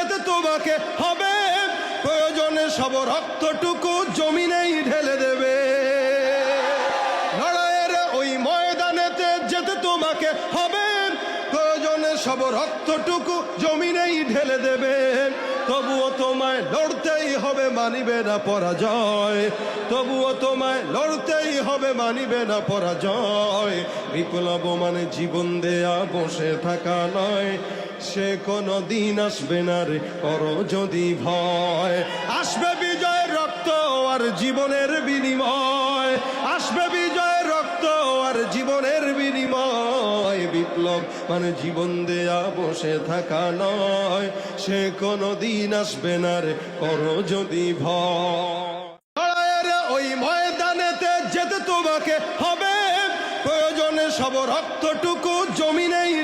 যেতে তোমাকে হবে, প্রয়োজনে সব রক্তটুকু জমিনেই ঢেলে দেবে। লড়াইয়ের ওই ময়দানেতে যেতে তোমাকে হবে, প্রয়োজনে সব রক্তটুকু জমিনেই ঢেলে দেবে। তবুও তোমায় লড়তেই হবে, মানিবে না পরাজয়। তবুও তোমায় লড়তেই হবে, মানিবে না পরাজয়। বিপ্লব মানে জীবন দেয়া বসে থাকা নয়, সে কোনো দিন আসবে না রে করো যদি ভয়। আসবে বিজয়ের রক্ত আর জীবনের বিনিময়, আসবে বিজয়ের রক্ত আর জীবনের বিনিময়। বিপ্লব মানে জীবন দেয়া বসে থাকা নয়, সে কোনো দিন আসবে না রে করো যদি ভয়। লড়াইয়ের ওই ময়দানেতে যেতে তোমাকে হবে, প্রয়োজনে সব রক্তটুকু জমিনেই